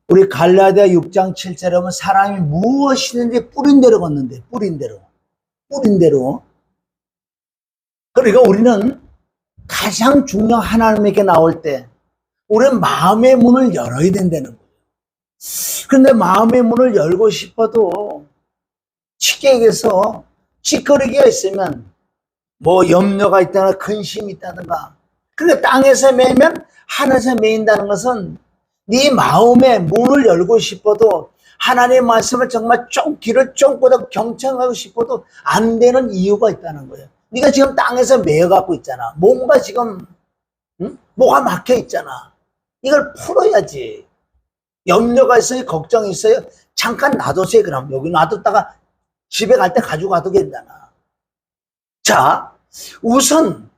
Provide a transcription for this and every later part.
우리 갈라디아 6장 7절에 보면 사람이 무엇이든지 뿌린 대로 걷는데, 뿌린 대로. 뿌린 대로. 그러니까 우리는 가장 중요한 하나님에게 나올 때 우리는 마음의 문을 열어야 된다는 거예요. 그런데 마음의 문을 열고 싶어도 쉽게 얘기해서 찌꺼리가 있으면 뭐 염려가 있다든가 근심이 있다든가, 그러니까 땅에서 매면 하늘에서 매인다는 것은 네 마음의 문을 열고 싶어도 하나님의 말씀을 정말 귀를 쫑긋하고 경청하고 싶어도 안 되는 이유가 있다는 거예요. 네가 지금 땅에서 매여갖고 있잖아. 뭔가 지금 뭐가 막혀 있잖아. 이걸 풀어야지. 염려가 있어요, 걱정이 있어요, 잠깐 놔두세요. 그럼 여기 놔뒀다가 집에 갈 때 가지고 가도 괜찮아. 자, 우선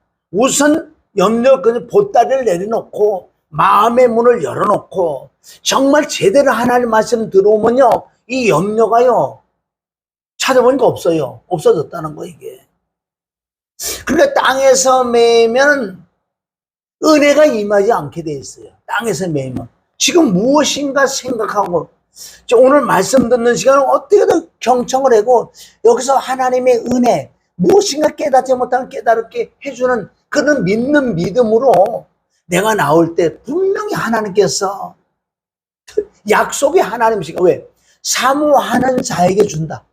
염려, 보따리를 내려놓고 마음의 문을 열어놓고 정말 제대로 하나님 말씀 들어오면요, 이 염려가요 찾아보니까 없어요. 없어졌다는 거, 이게. 그러니까 땅에서 매면 은혜가 임하지 않게 돼 있어요. 땅에서 매면 지금 무엇인가 생각하고, 오늘 말씀 듣는 시간을 어떻게든 경청을 하고 여기서 하나님의 은혜, 무엇인가 깨닫지 못하면 깨달게 해주는 그런 믿는 믿음으로 내가 나올 때 분명히 하나님께서 약속의 하나님이시가, 왜? 사모하는 자에게 준다.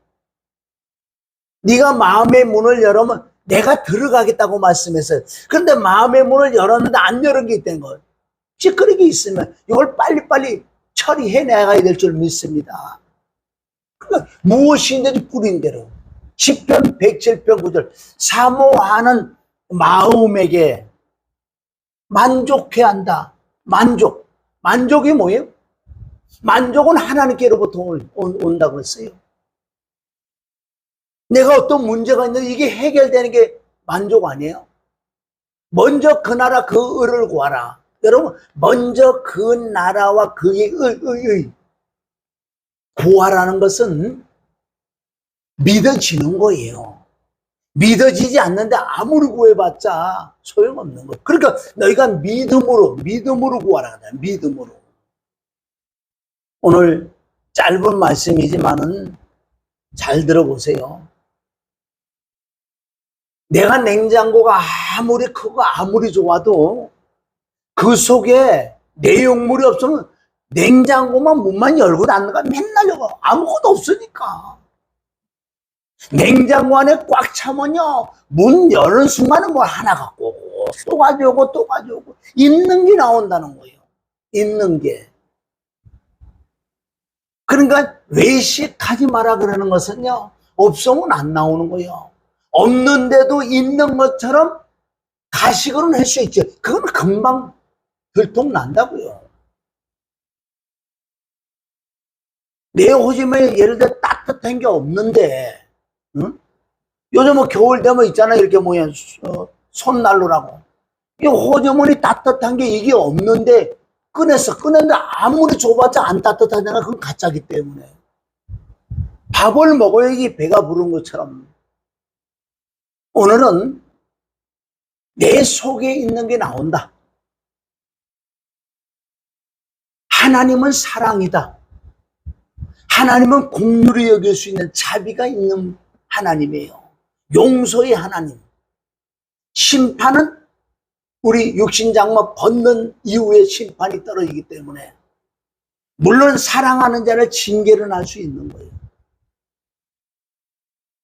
네가 마음의 문을 열으면 내가 들어가겠다고 말씀했어요. 그런데 마음의 문을 열었는데 안 열은 게 있다는 거예요. 찌끄러기 있으면 이걸 빨리빨리 처리해 나가야 될 줄 믿습니다. 그러니까 무엇인지 뿌린 대로. 시편 107편 9절, 사모하는 마음에게 만족해야 한다. 만족이 뭐예요? 만족은 하나님께로부터 온다고 했어요. 내가 어떤 문제가 있는데 이게 해결되는 게 만족 아니에요? 먼저 그 나라 그 의를 구하라. 여러분, 먼저 그 나라와 그의 의 구하라는 것은 믿어지는 거예요. 믿어지지 않는데 아무리 구해봤자 소용없는 거예요. 그러니까 너희가 믿음으로 구하라. 믿음으로. 오늘 짧은 말씀이지만은 잘 들어보세요. 내가 냉장고가 아무리 크고 아무리 좋아도 그 속에 내용물이 없으면 냉장고만 문만 열고 닫는가 맨날 열고 아무것도 없으니까. 냉장고 안에 꽉 차면요, 문 여는 순간은 뭐 하나 갖고 오고 또 가져오고 또 가져오고 있는 게 나온다는 거예요. 있는 게. 그러니까 외식하지 마라 그러는 것은요, 없으면 안 나오는 거예요. 없는데도 있는 것처럼 가식으로는 할 수 있죠. 그건 금방 들통난다고요. 내 호집에 예를 들어 따뜻한 게 없는데, 응? 요즘 뭐 겨울 되면 있잖아요, 이렇게 뭐야, 손난로라고. 이 호주머니 따뜻한 게 이게 없는데 꺼냈는데 아무리 좁아도 안 따뜻하잖아. 그건 가짜기 때문에. 밥을 먹어야지 배가 부른 것처럼 오늘은 내 속에 있는 게 나온다. 하나님은 사랑이다. 하나님은 긍휼히 여길 수 있는 자비가 있는 하나님이에요. 용서의 하나님. 심판은 우리 육신장막 벗는 이후에 심판이 떨어지기 때문에 물론 사랑하는 자를 징계를 할 수 있는 거예요.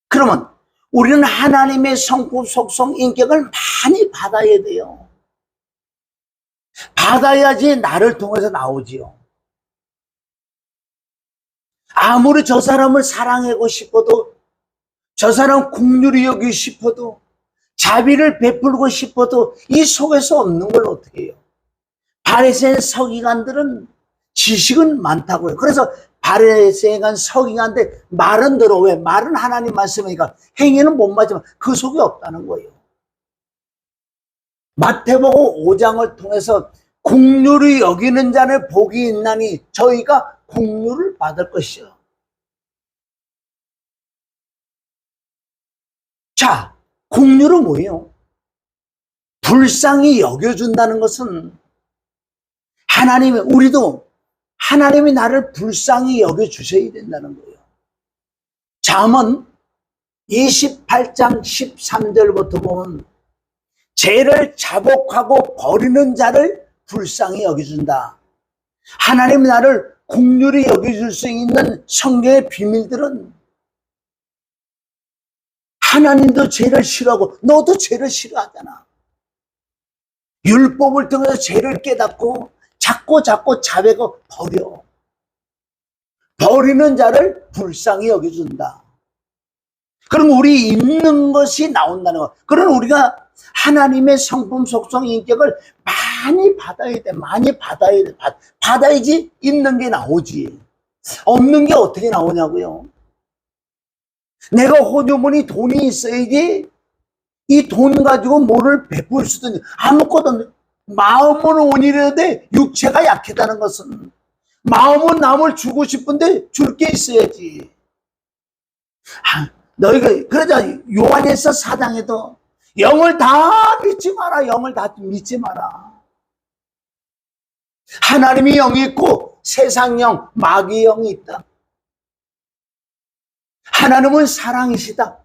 그러면 우리는 하나님의 성품, 속성, 인격을 많이 받아야 돼요. 받아야지 나를 통해서 나오지요. 아무리 저 사람을 사랑하고 싶어도, 저 사람 긍휼히 여기고 싶어도, 자비를 베풀고 싶어도 이 속에서 없는 걸 어떻게 해요? 바리새인 서기관들은 지식은 많다고요. 그래서 바리새인 서기관들 말은 들어. 왜? 말은 하나님 말씀이니까 행위는 못 맞지만 그 속에 없다는 거예요. 마태복음 5장을 통해서 긍휼히 여기는 자는 복이 있나니 저희가 긍휼을 받을 것이요. 자, 긍휼은 뭐예요? 불쌍히 여겨준다는 것은 하나님의, 우리도 하나님이 나를 불쌍히 여겨주셔야 된다는 거예요. 잠언 28장 13절부터 보면 죄를 자복하고 버리는 자를 불쌍히 여겨준다. 하나님이 나를 긍휼히 여겨줄 수 있는 성경의 비밀들은 하나님도 죄를 싫어하고 너도 죄를 싫어하잖아. 율법을 통해서 죄를 깨닫고 자꾸 자백하고 버려. 버리는 자를 불쌍히 여겨준다. 그럼 우리 있는 것이 나온다는 거. 그럼 우리가 하나님의 성품, 속성, 인격을 많이 받아야 돼. 많이 받아야 돼. 받아야지 있는 게 나오지. 없는 게 어떻게 나오냐고요. 내가 호주머니 돈이 있어야지 이 돈 가지고 뭐를 베풀 수도 있는, 아무것도 마음은 온이라도 육체가 약하다는 것은 마음은 남을 주고 싶은데 줄 게 있어야지. 너희가 그러자 요한에서 4장에도 영을 다 믿지 마라. 영을 다 믿지 마라. 하나님이 영이 있고 세상 영, 마귀 영이 있다. 하나님은 사랑이시다.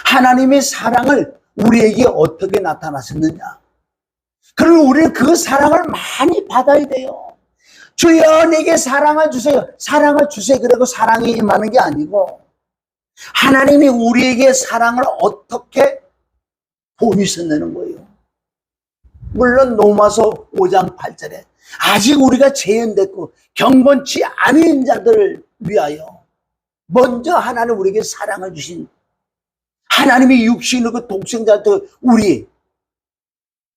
하나님의 사랑을 우리에게 어떻게 나타나셨느냐. 그럼 우리는 그 사랑을 많이 받아야 돼요. 주여 내게 사랑을 주세요. 사랑을 주세요. 그리고 사랑이 임하는 게 아니고 하나님이 우리에게 사랑을 어떻게 보이셨다는 거예요. 물론 로마서 5장 8절에 아직 우리가 죄인됐고 경건치 않은 자들을 위하여 먼저 하나님 우리에게 사랑을 주신, 하나님이 육신의 그 독생자한테 우리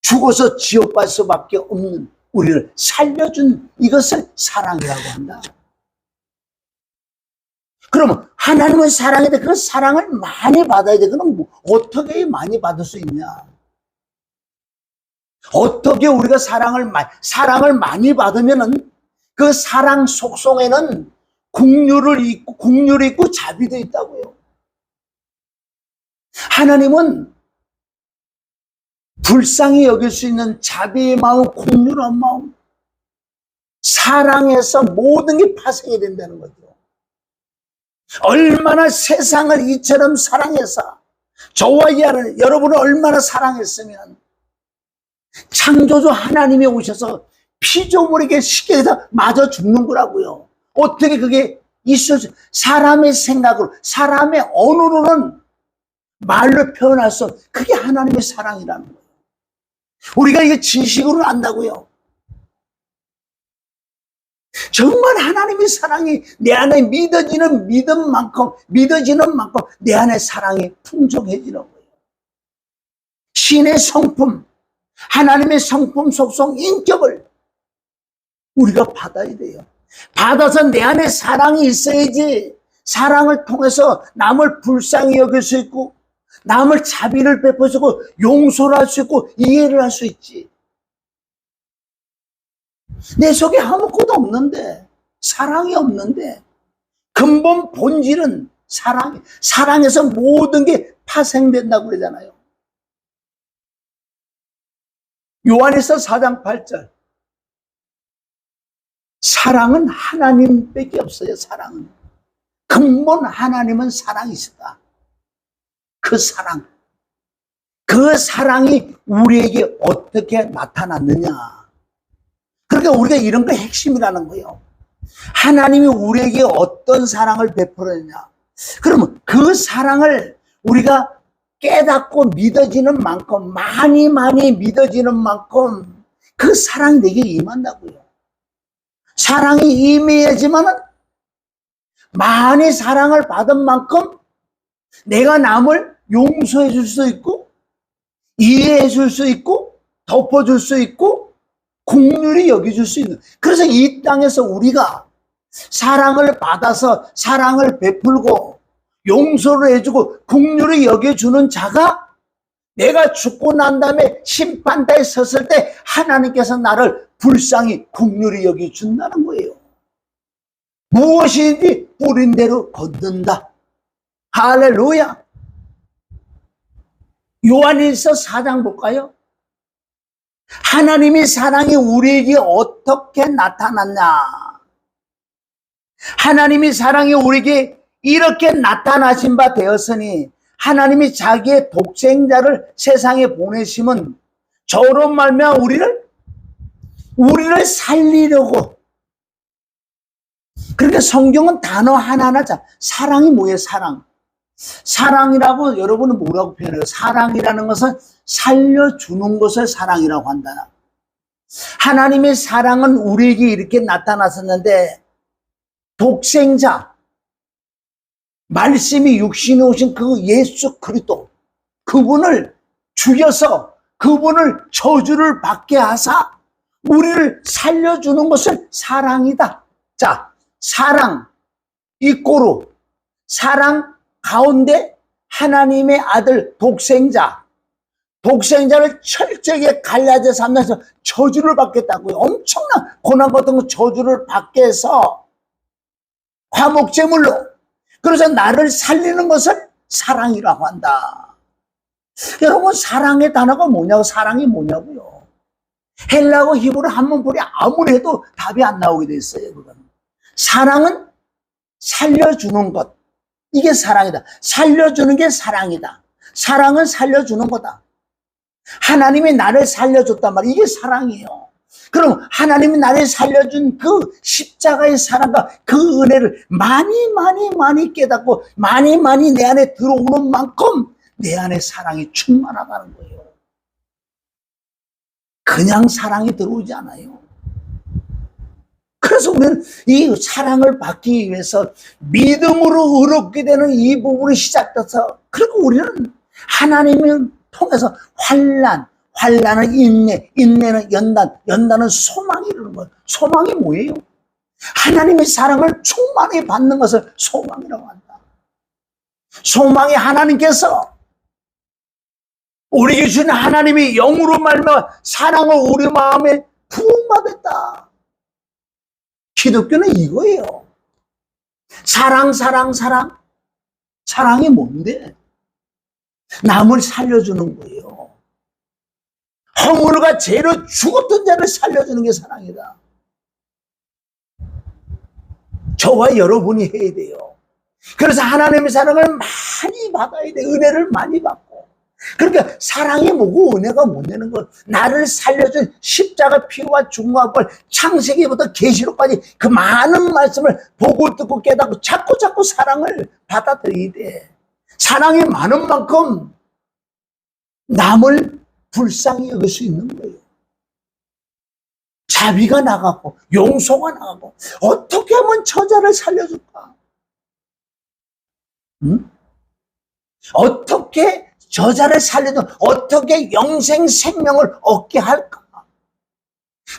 죽어서 지옥 갈 수밖에 없는 우리를 살려준 이것을 사랑이라고 한다. 그러면 하나님은 사랑인데 그 사랑을 많이 받아야 돼. 그럼 어떻게 많이 받을 수 있냐? 어떻게 우리가 사랑을 많이 받으면은 그 사랑 속성에는 긍휼이 있고 자비도 있다고요. 하나님은 불쌍히 여길 수 있는 자비의 마음, 긍휼한 마음, 사랑에서 모든 게 파생이 된다는 거죠. 얼마나 세상을 이처럼 사랑해서 저와 여러분을 얼마나 사랑했으면 창조주 하나님이 오셔서 피조물에게 쉽게 맞아 죽는 거라고요. 어떻게 그게 있어서 사람의 생각으로, 사람의 언어로는 말로 표현할 수 없는, 그게 하나님의 사랑이라는 거예요. 우리가 이게 지식으로는 안다고요. 정말 하나님의 사랑이 내 안에 믿어지는 만큼 내 안에 사랑이 풍족해지는 거예요. 신의 성품, 하나님의 성품, 속성, 인격을 우리가 받아야 돼요. 받아서 내 안에 사랑이 있어야지 사랑을 통해서 남을 불쌍히 여길 수 있고 남을 자비를 베풀고 용서를 할 수 있고 이해를 할 수 있지. 내 속에 아무것도 없는데, 사랑이 없는데, 근본 본질은 사랑에서 모든 게 파생된다고 그러잖아요. 요한에서 4장 8절. 사랑은 하나님밖에 없어요. 사랑은 근본 하나님은 사랑이시다. 그 사랑이 우리에게 어떻게 나타났느냐. 그러니까 우리가 이런 게 핵심이라는 거예요. 하나님이 우리에게 어떤 사랑을 베풀었냐. 그러면 그 사랑을 우리가 깨닫고 믿어지는 만큼, 많이 믿어지는 만큼 그 사랑이 내게 임한다고요. 사랑이 임해야지만 많이 사랑을 받은 만큼 내가 남을 용서해 줄 수 있고 이해해 줄 수 있고 덮어줄 수 있고 긍휼히 여겨줄 수 있는, 그래서 이 땅에서 우리가 사랑을 받아서 사랑을 베풀고 용서를 해주고 긍휼히 여겨주는 자가 내가 죽고 난 다음에 심판대에 섰을 때 하나님께서 나를 불쌍히 긍휼히 여겨준다는 거예요. 무엇이든지 뿌린 대로 걷는다. 할렐루야. 요한일서 4장 볼까요? 하나님의 사랑이 우리에게 어떻게 나타났냐? 하나님의 사랑이 우리에게 이렇게 나타나신 바 되었으니 하나님이 자기의 독생자를 세상에 보내심은 저로 말미암아 우리를 살리려고. 그러니까 성경은 단어 하나하나 사랑이 뭐예요? 사랑이라고 여러분은 뭐라고 표현해요? 사랑이라는 것은 살려주는 것을 사랑이라고 한다. 하나님의 사랑은 우리에게 이렇게 나타났었는데 독생자, 말씀이 육신이 오신 그 예수 그리스도, 그분을 죽여서 그분을 저주를 받게 하사 우리를 살려주는 것을 사랑이다. 자, 사랑 이꼬르, 사랑 가운데 하나님의 아들 독생자를 철저하게 갈라져서 하면서 저주를 받겠다고요. 엄청난 고난 같은 거 저주를 받게 해서 화목제물로, 그래서 나를 살리는 것을 사랑이라고 한다. 여러분, 사랑의 단어가 뭐냐고, 사랑이 뭐냐고요. 헬라어 히브리 한문풀이 아무리 해도 답이 안 나오게 돼 있어요. 그건. 사랑은 살려주는 것, 이게 사랑이다. 살려주는 게 사랑이다. 사랑은 살려주는 거다. 하나님이 나를 살려줬단 말이에요. 이게 사랑이에요. 그럼 하나님이 나를 살려준 그 십자가의 사랑과 그 은혜를 많이 깨닫고 많이 내 안에 들어오는 만큼 내 안에 사랑이 충만하다는 거예요. 그냥 사랑이 들어오지 않아요. 그래서 우리는 이 사랑을 받기 위해서 믿음으로 의롭게 되는 이 부분이 시작돼서, 그리고 우리는 하나님을 통해서 환난은 인내는 연단은 소망이라는 거예요. 소망이 뭐예요? 하나님의 사랑을 충만히 받는 것을 소망이라고 한다. 소망이 하나님께서 우리에게 주신 하나님의 영으로 말미암아 사랑을 우리 마음에 부음받았다. 기독교는 이거예요. 사랑이 뭔데? 남을 살려주는 거예요. 허물과 죄로 죽었던 자를 살려주는 게 사랑이다. 저와 여러분이 해야 돼요. 그래서 하나님의 사랑을 많이 받아야 돼. 은혜를 많이 받고. 그러니까 사랑이 뭐고 은혜가 뭐냐는 걸, 나를 살려준 십자가 피와 죽음과 부활, 창세기부터 계시록까지 그 많은 말씀을 보고 듣고 깨닫고 자꾸 사랑을 받아들여야 돼. 사랑이 많은 만큼 남을 불쌍히 여길 수 있는 거예요. 자비가 나가고 용서가 나가고, 어떻게 하면 저자를 살려줄까? 응? 어떻게 저자를 살려도 어떻게 영생 생명을 얻게 할까?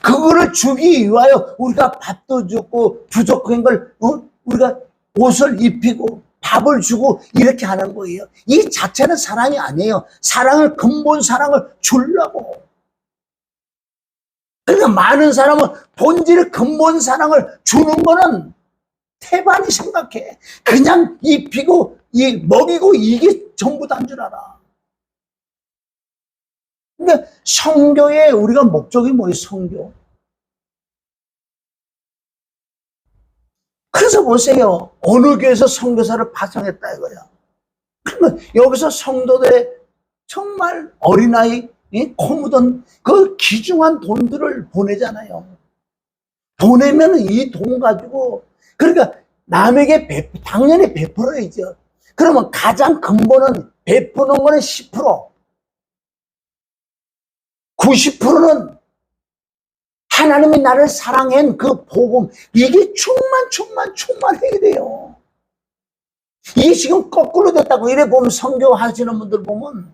그거를 주기 위하여 우리가 밥도 주고 부족한 걸 우리가 옷을 입히고 밥을 주고 이렇게 하는 거예요. 이 자체는 사랑이 아니에요. 사랑을, 근본 사랑을 주려고. 그러니까 많은 사람은 본질의 근본 사랑을 주는 거는 태반이 생각해. 그냥 입히고 먹이고 이게 전부다인 줄 알아. 근데 성교에 우리가 목적이 뭐예요? 성교. 그래서 보세요. 어느 교회에서 선교사를 파송했다 이거야. 그러면 여기서 성도들의 정말 어린아이 코 묻은 그 귀중한 돈들을 보내잖아요. 보내면 이 돈 가지고, 그러니까 남에게 당연히 베풀어야죠. 그러면 가장 근본은 베푸는 거는 10%, 90%는 하나님이 나를 사랑한 그 복음, 이게 충만해야 돼요. 이게 지금 거꾸로 됐다고. 이래 보면 선교하시는 분들 보면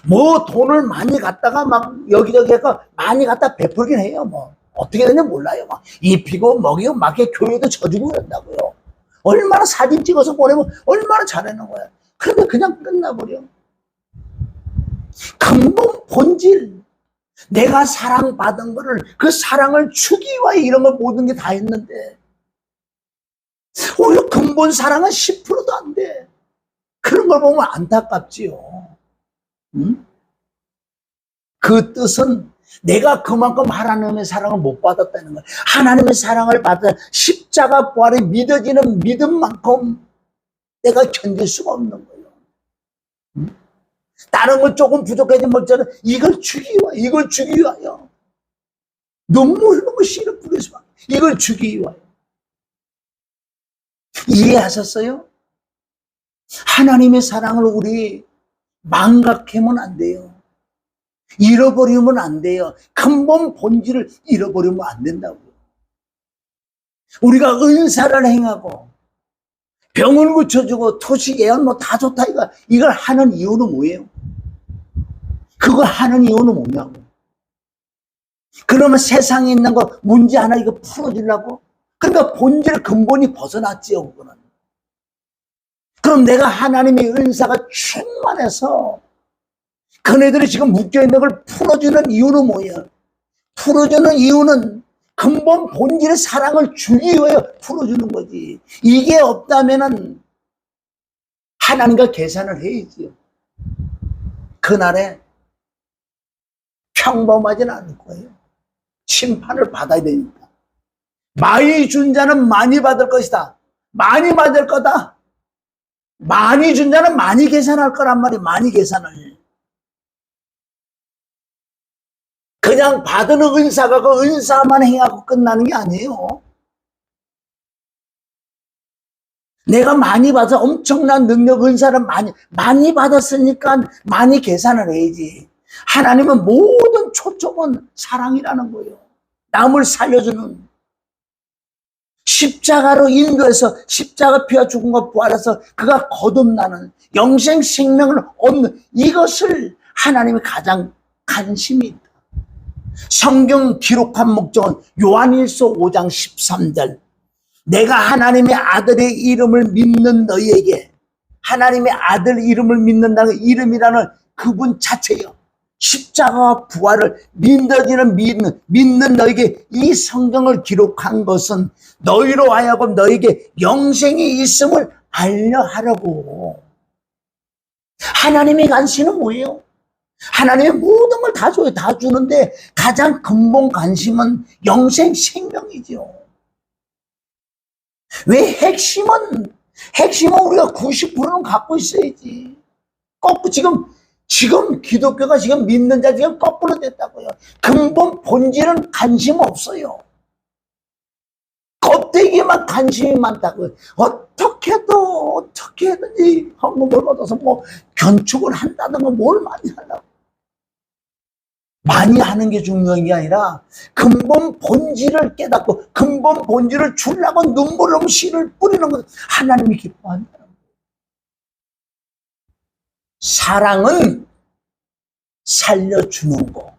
뭐 돈을 많이 갖다가 막 여기저기 해서 많이 갖다 베풀긴 해요. 뭐 어떻게 되는지 몰라요. 막 입히고 먹이고 막 교회도 져주고 그런다고요. 얼마나 사진 찍어서 보내면 얼마나 잘하는 거야. 그런데 그냥 끝나버려. 근본 본질, 내가 사랑받은 거를, 그 사랑을 주기 위해 이런 걸 모든 게 다 했는데 오히려 근본 사랑은 10%도 안 돼. 그런 걸 보면 안타깝지요. 응? 그 뜻은 내가 그만큼 하나님의 사랑을 못 받았다는 거예요. 하나님의 사랑을 받아 십자가 부활에 믿어지는 믿음만큼 내가 견딜 수가 없는 거예요. 다른 건 조금 부족해진 멀쩡한 이걸 주기 위하여, 이걸 주기 위하여 눈물 흘리고 씨를 뿌려서 이걸 주기 위하여. 이해하셨어요? 하나님의 사랑을 우리 망각하면 안 돼요. 잃어버리면 안 돼요. 근본 본질을 잃어버리면 안 된다고요. 우리가 은사를 행하고 병을 고쳐주고 토식 예언 뭐 다 좋다 이걸 하는 이유는 뭐예요? 그걸 하는 이유는 뭐냐고. 그러면 세상에 있는 거 문제 하나 이거 풀어주려고? 그러니까 본질 근본이 벗어났지요, 그거는. 그럼 내가 하나님의 은사가 충만해서 그네들이 지금 묶여있는 걸 풀어주는 이유는 뭐예요? 풀어주는 이유는 근본 본질의 사랑을 주기 위하여 풀어주는 거지. 이게 없다면은 하나님과 계산을 해야지요. 그날에 평범하지는 않을 거예요. 심판을 받아야 되니까. 많이 준 자는 많이 받을 것이다. 많이 받을 거다. 많이 준 자는 많이 계산할 거란 말이에요. 많이 계산을. 그냥 받은 은사가 그 은사만 행하고 끝나는 게 아니에요. 내가 많이 받아 엄청난 능력 은사를 많이 받았으니까 많이 계산을 해야지. 하나님은 모든 초점은 사랑이라는 거예요. 남을 살려주는. 십자가로 인도해서 십자가 피와 죽음과 부활해서 그가 거듭나는 영생 생명을 얻는 이것을 하나님이 가장 관심이 있다. 성경 기록한 목적은 요한일서 5장 13절. 내가 하나님의 아들의 이름을 믿는 너희에게, 하나님의 아들 이름을 믿는다는 이름이라는 그분 자체요. 십자가와 부활을 믿는 너에게 이 성경을 기록한 것은 너희로 하여금 너에게 영생이 있음을 알려 하려고. 하나님의 관심은 뭐예요? 하나님의 모든 걸 다 줘요. 다 주는데 가장 근본 관심은 영생 생명이죠. 왜 핵심은 우리가 90%는 갖고 있어야지. 거꾸로 지금 기독교가 지금 믿는 자 지금 거꾸로 됐다고요. 근본 본질은 관심 없어요. 껍데기에만 관심이 많다고요. 어떻게든지 헌금을 받아서 뭐 견축을 한다든가 뭘 많이 하려고. 많이 하는 게 중요한 게 아니라 근본 본질을 깨닫고 근본 본질을 주려고 눈물 흘리고 씨를 뿌리는 것 하나님이 기뻐한다. 사랑은 살려주는 거.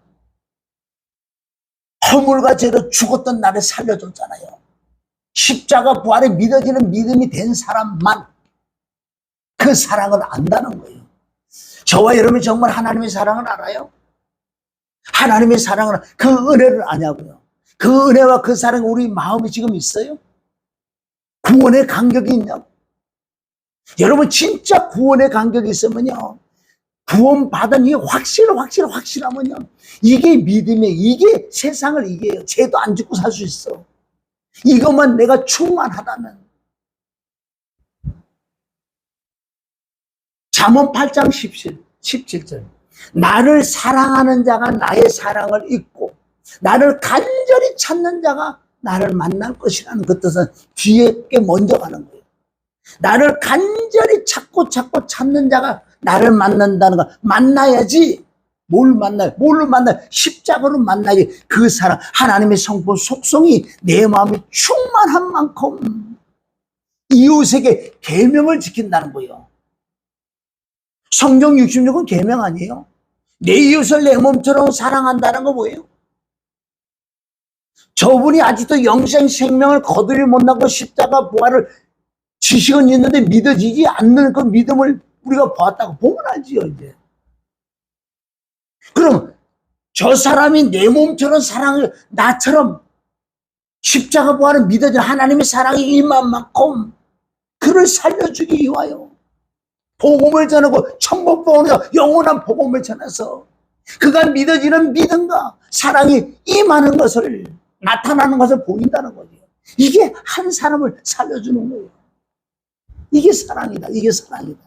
허물과 죄로 죽었던 나를 살려줬잖아요. 십자가 부활에 믿어지는 믿음이 된 사람만 그 사랑을 안다는 거예요. 저와 여러분이 정말 하나님의 사랑을 알아요? 하나님의 사랑을, 그 은혜를 아냐고요? 그 은혜와 그 사랑이 우리 마음에 지금 있어요? 구원의 간격이 있냐고? 여러분 진짜 구원의 간격이 있으면요, 구원받은 이 확실하면요, 이게 믿음이에요. 이게 세상을 이겨요. 죄도 안 짓고 살 수 있어. 이것만 내가 충만하다면. 잠언 8장 17절. 나를 사랑하는 자가 나의 사랑을 잊고 나를 간절히 찾는 자가 나를 만날 것이라는 그 뜻은 뒤에 게 먼저 가는 거예요. 나를 간절히 찾고 찾는 자가 나를 만난다는 거. 만나야지. 뭘로 만나요? 십자가로 만나야지. 그 사랑, 하나님의 성품 속성이 내 마음에 충만한 만큼 이웃에게 계명을 지킨다는 거예요. 성경 66은 계명 아니에요? 내 이웃을 내 몸처럼 사랑한다는 거 뭐예요? 저분이 아직도 영생 생명을 거두리 못하고 십자가 부활을 지식은 있는데 믿어지지 않는 그 믿음을 우리가 보았다고 보면 알지요, 이제. 그럼 저 사람이 내 몸처럼 사랑을, 나처럼 십자가 부활을 믿어지는 하나님의 사랑이 임한 만큼 그를 살려주기 위하여 복음을 전하고 천국복음을 영원한 복음을 전해서 그가 믿어지는 믿음과 사랑이 임하는 것을, 나타나는 것을 보인다는 거죠. 이게 한 사람을 살려주는 거예요. 이게 사랑이다. 이게 사랑이다.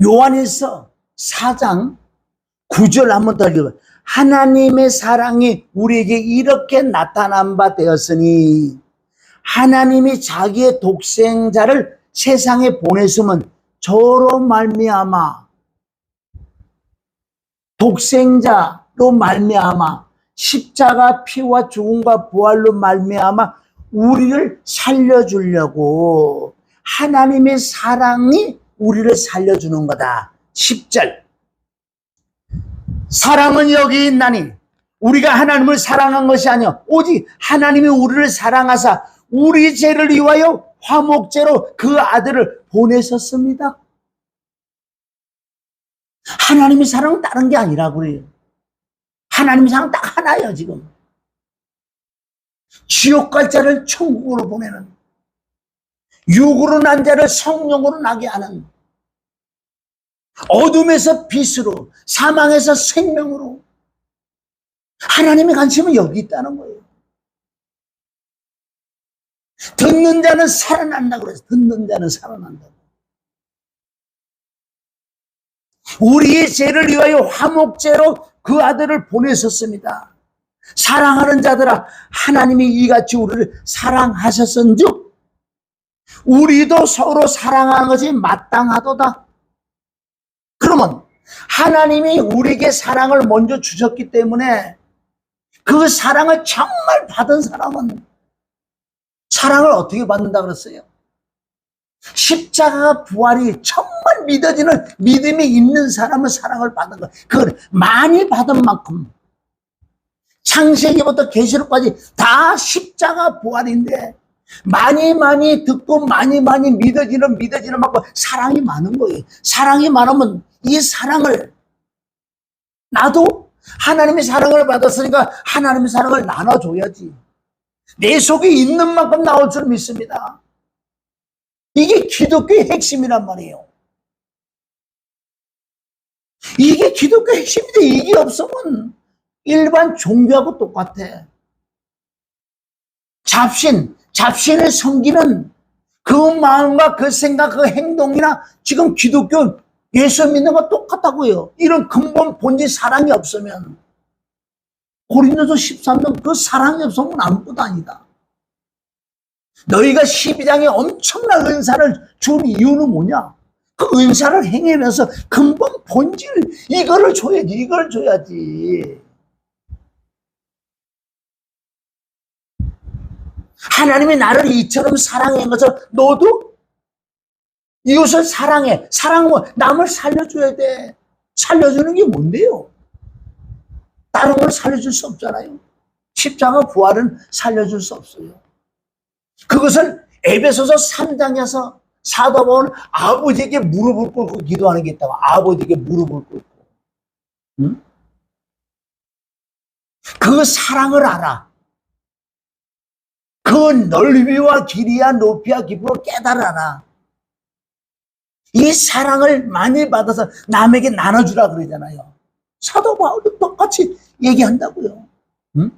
요한일서 4장 9절 한번 더 읽어봐요. 하나님의 사랑이 우리에게 이렇게 나타난 바 되었으니 하나님이 자기의 독생자를 세상에 보냈으면 저로 말미암아, 독생자로 말미암아 십자가 피와 죽음과 부활로 말미암아 우리를 살려주려고, 하나님의 사랑이 우리를 살려주는 거다. 10절. 사랑은 여기 있나니 우리가 하나님을 사랑한 것이 아니요 오직 하나님이 우리를 사랑하사 우리 죄를 위하여 화목제로 그 아들을 보내셨습니다. 하나님의 사랑은 다른 게 아니라고 그래요. 하나님의 사랑은 딱 하나예요. 지금 지옥 갈 자를 천국으로 보내는, 육으로 난 자를 성령으로 나게 하는, 어둠에서 빛으로, 사망에서 생명으로, 하나님의 관심은 여기 있다는 거예요. 듣는 자는 살아난다고 그래서 듣는 자는 살아난다고. 우리의 죄를 위하여 화목제로 그 아들을 보내셨습니다. 사랑하는 자들아, 하나님이 이같이 우리를 사랑하셨은즉 우리도 서로 사랑하는 것이 마땅하도다. 그러면 하나님이 우리에게 사랑을 먼저 주셨기 때문에 그 사랑을 정말 받은 사람은 사랑을 어떻게 받는다 그랬어요? 십자가 부활이 정말 믿어지는 믿음이 있는 사람은 사랑을 받은 거예요. 그걸 많이 받은 만큼, 창세기부터 계시록까지 다 십자가 부활인데 많이 듣고 많이 믿어지는 만큼 사랑이 많은 거예요. 사랑이 많으면 이 사랑을, 나도 하나님의 사랑을 받았으니까 하나님의 사랑을 나눠줘야지. 내 속에 있는 만큼 나올 줄 믿습니다. 이게 기독교의 핵심이란 말이에요. 이게 기독교의 핵심인데 이게 없으면 일반 종교하고 똑같아. 잡신을 섬기는 그 마음과 그 생각, 그 행동이나 지금 기독교 예수 믿는 거 똑같다고요. 이런 근본 본질 사랑이 없으면, 고린도서 13장 그 사랑이 없으면 아무것도 아니다. 너희가 12장에 엄청난 은사를 준 이유는 뭐냐? 그 은사를 행하면서 근본 본질, 이거를 줘야지. 하나님이 나를 이처럼 사랑한 것을 너도 이웃을 사랑해. 사랑하면 남을 살려줘야 돼. 살려주는 게 뭔데요? 다른 걸 살려줄 수 없잖아요. 십자가 부활은 살려줄 수 없어요. 그것을 에베소서 3장에서 사도 바울은 아버지에게 무릎을 꿇고 기도하는 게 있다고. 아버지에게 무릎을 꿇고. 응? 그 사랑을 알아. 그 넓이와 길이와 높이와 깊이를 깨달아라. 이 사랑을 많이 받아서 남에게 나눠주라 그러잖아요. 사도 바울도 똑같이 얘기한다고요. 응?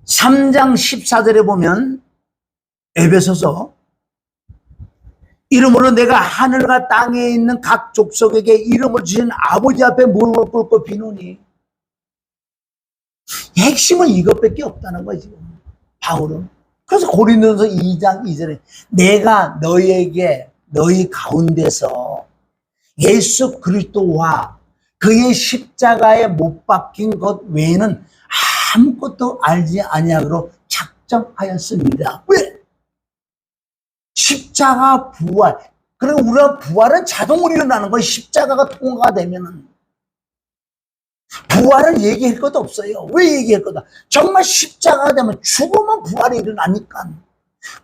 3장 14절에 보면 에베소서, 이름으로 내가 하늘과 땅에 있는 각 족속에게 이름을 주신 아버지 앞에 무릎을 꿇고 비노니, 핵심은 이것밖에 없다는 거예요. 지금 바울은. 그래서 고린도서 2장 2절에 내가 너희에게 너희 가운데서 예수 그리스도와 그의 십자가에 못 박힌 것 외에는 아무것도 알지 아니하기로 작정하였습니다. 왜? 십자가 부활. 그리고 우리가 부활은 자동으로 일어나는 거예요. 십자가가 통과가 되면은. 부활을 얘기할 것도 없어요. 왜 얘기할 거다? 정말 십자가가 되면 죽으면 부활이 일어나니까.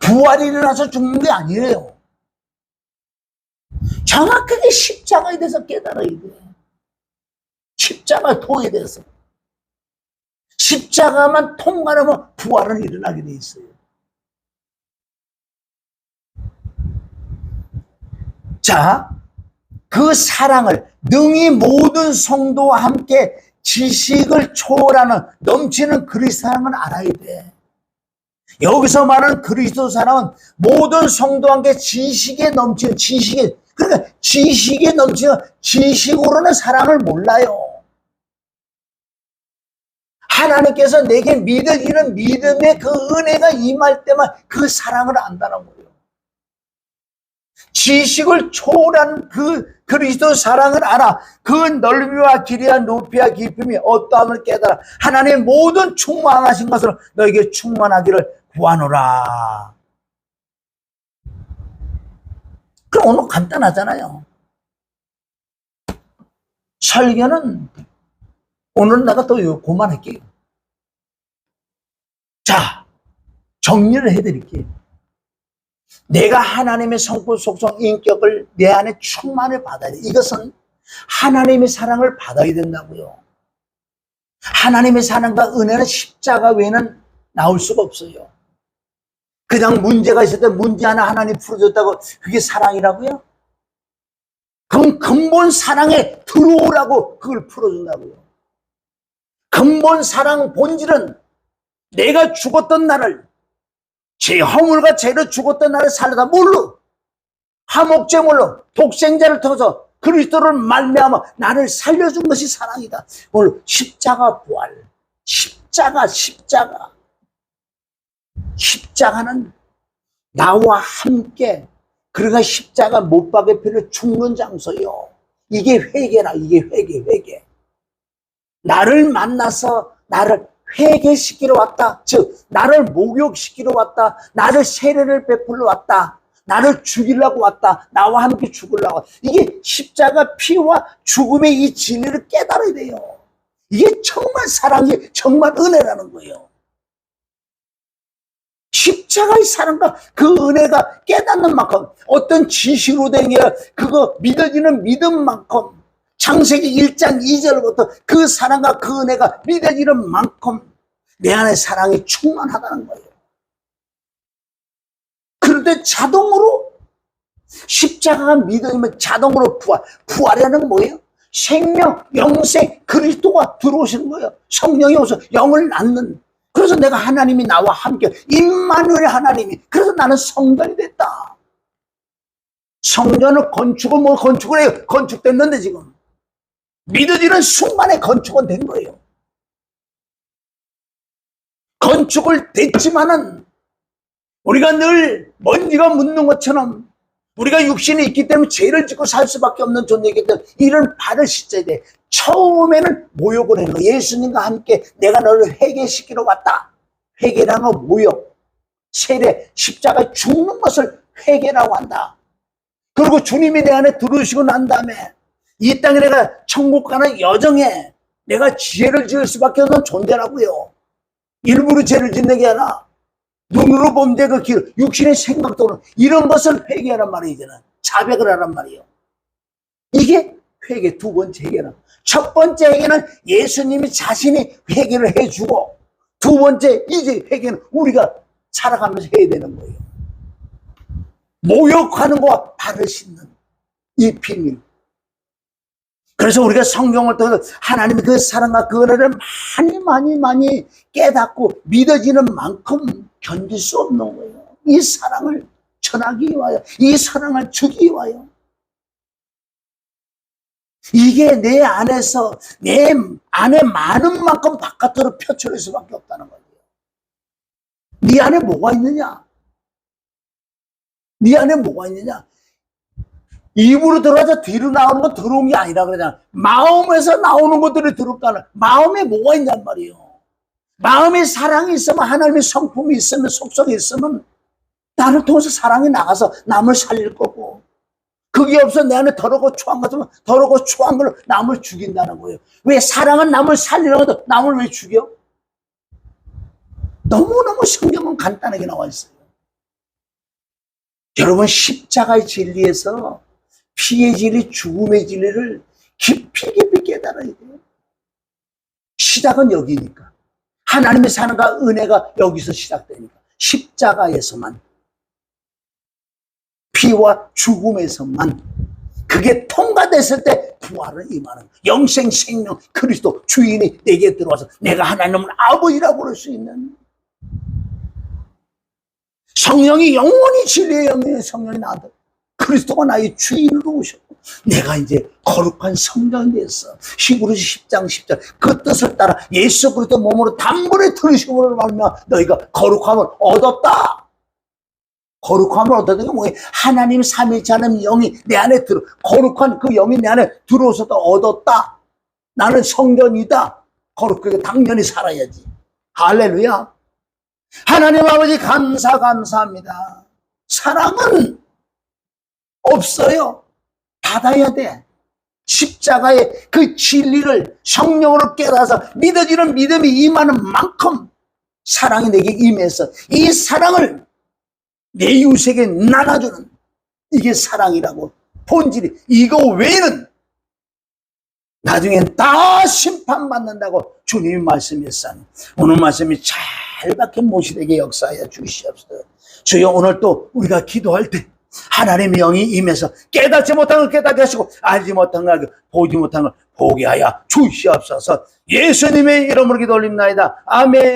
부활이 일어나서 죽는 게 아니에요. 정확하게 십자가에 대해서 깨달아야 돼. 십자가 통에 대해서. 십자가만 통과하면 부활은 일어나게 돼 있어요. 자, 그 사랑을 능히 모든 성도와 함께 지식을 초월하는 넘치는 그리스도 사랑을 알아야 돼. 여기서 말하는 그리스도 사랑은 모든 성도와 함께 지식에 넘치는 그러니까 지식에 넘치는 지식으로는 사랑을 몰라요. 하나님께서 내게 믿어지는 믿음의 그 은혜가 임할 때만 그 사랑을 안다는 거예요. 지식을 초월한 그 그리스도 사랑을 알아. 그 넓이와 길이와 높이와 깊음이 어떠함을 깨달아. 하나님의 모든 충만하신 것으로 너에게 충만하기를 구하노라. 그럼 오늘 간단하잖아요. 설교는 오늘 내가 또 그만할게요. 자, 정리를 해드릴게요. 내가 하나님의 성품, 속성, 인격을 내 안에 충만을 받아야 돼. 이것은 하나님의 사랑을 받아야 된다고요. 하나님의 사랑과 은혜는 십자가 외에는 나올 수가 없어요. 그냥 문제가 있을 때 문제 하나 하나님 풀어줬다고 그게 사랑이라고요? 그럼 근본 사랑에 들어오라고 그걸 풀어준다고요. 근본 사랑 본질은 내가 죽었던 나를, 제 허물과 죄로 죽었던 나를 살려다 뭘로? 화목제물로 독생자를 통해서 그리스도를 말미암아 나를 살려준 것이 사랑이다. 오늘 십자가 부활, 십자가는 나와 함께, 그러니까 십자가 못 박에 피를 죽는 장소요. 이게 회개라. 이게 회개. 나를 만나서 나를 회개시키러 왔다. 즉 나를 목욕시키러 왔다. 나를 세례를 베풀러 왔다. 나를 죽이려고 왔다. 나와 함께 죽으려고 왔다. 이게 십자가 피와 죽음의 이 진리를 깨달아야 돼요. 이게 정말 사랑이, 정말 은혜라는 거예요. 십자가의 사랑과 그 은혜가 깨닫는 만큼, 어떤 지식으로 된 게 그거 믿어지는 믿음만큼, 창세기 1장 2절부터 그 사랑과 그 은혜가 믿어지는 만큼 내 안에 사랑이 충만하다는 거예요. 그런데 자동으로 십자가가 믿어지면 자동으로 부활이라는 뭐예요? 생명, 영생, 그리스도가 들어오시는 거예요. 성령이 오셔서 영을 낳는. 그래서 내가 하나님이 나와 함께, 임마누엘 하나님이, 그래서 나는 성전이 됐다. 성전을 건축을 해요. 건축됐는데 지금 믿어지는 순간에 건축은 된 거예요. 건축을 됐지만은 우리가 늘 먼지가 묻는 것처럼 우리가 육신이 있기 때문에 죄를 짓고 살 수밖에 없는 존재이기 때문에 이런 발을 씻어야 돼. 처음에는 모욕을 한 거예요. 예수님과 함께 내가 너를 회개시키러 왔다. 회개라는 건 모욕, 세례, 십자가에 죽는 것을 회개라고 한다. 그리고 주님이 내 안에 들어오시고 난 다음에 이 땅에 내가 천국 가는 여정에 내가 죄를 지을 수밖에 없는 존재라고요. 일부러 죄를 짓는 게 아니라 눈으로 범죄 그 길, 육신의 생각도는 이런 것을 회개하란 말이에요. 이제는 자백을 하란 말이에요. 이게 회개. 두 번째 회개는, 첫 번째 회개는 예수님이 자신이 회개를 해주고, 두 번째 이제 회개는 우리가 살아가면서 해야 되는 거예요. 모욕하는 것과 발을 씻는 이 비밀. 그래서 우리가 성경을 통해서 하나님의 그 사랑과 그 은혜를 많이 깨닫고 믿어지는 만큼 견딜 수 없는 거예요. 이 사랑을 전하기 위하여, 이 사랑을 주기 위하여. 이게 내 안에서, 내 안에 많은 만큼 바깥으로 표출할 수밖에 없다는 거예요. 네 안에 뭐가 있느냐? 네 안에 뭐가 있느냐? 입으로 들어가서 뒤로 나오는 건 들어온 게 아니라 그러잖아. 마음에서 나오는 것들이 들어가는, 마음에 뭐가 있냔 말이에요. 마음에 사랑이 있으면, 하나님의 성품이 있으면, 속성이 있으면 나를 통해서 사랑이 나가서 남을 살릴 거고, 그게 없어 내 안에 더럽고 초한 것은 더럽고 초한 걸로 남을 죽인다는 거예요. 왜? 사랑은 남을 살리려고 남을 왜 죽여? 너무너무 성경은 간단하게 나와 있어요. 여러분, 십자가의 진리에서 피의 진리, 죽음의 진리를 깊이 깨달아야 돼요. 시작은 여기니까. 하나님의 사랑과 은혜가 여기서 시작되니까. 십자가에서만. 피와 죽음에서만 그게 통과됐을 때 부활을 임하는 영생 생명 그리스도 주인이 내게 들어와서 내가 하나님을 아버지라고 부를 수 있는 성령이 영원히 진리의 영의 성령이 나도 그리스도가 나의 주인으로 오셨고 내가 이제 거룩한 성령이 됐어. 히브리서 10장 10절 그 뜻을 따라 예수 그리스도 몸으로 단번에 들으심으로 말하면 너희가 거룩함을 얻었다. 거룩함을 얻었던 게 뭐예요? 하나님 삼위일체 하나님 영이 내 안에 들어 거룩한 그 영이 내 안에 들어오셔서 얻었다. 나는 성전이다. 거룩하게 당연히 살아야지. 할렐루야. 하나님 아버지 감사합니다. 사랑은 없어요. 받아야 돼. 십자가의 그 진리를 성령으로 깨달아서 믿어지는 믿음이 임하는 만큼 사랑이 내게 임해서 이 사랑을 내 이웃에게 나눠주는 이게 사랑이라고. 본질이 이거 외에는 나중엔 다 심판받는다고 주님이 말씀했사니 오늘 말씀이 잘 박힌 못이되게 역사하여 주시옵소서. 주여 오늘 또 우리가 기도할 때 하나님의 영이 임해서 깨닫지 못한 걸 깨닫게 하시고 알지 못한 걸 보지 못한 걸 보게 하여 주시옵소서. 예수님의 이름으로 기도 올립니다. 아멘.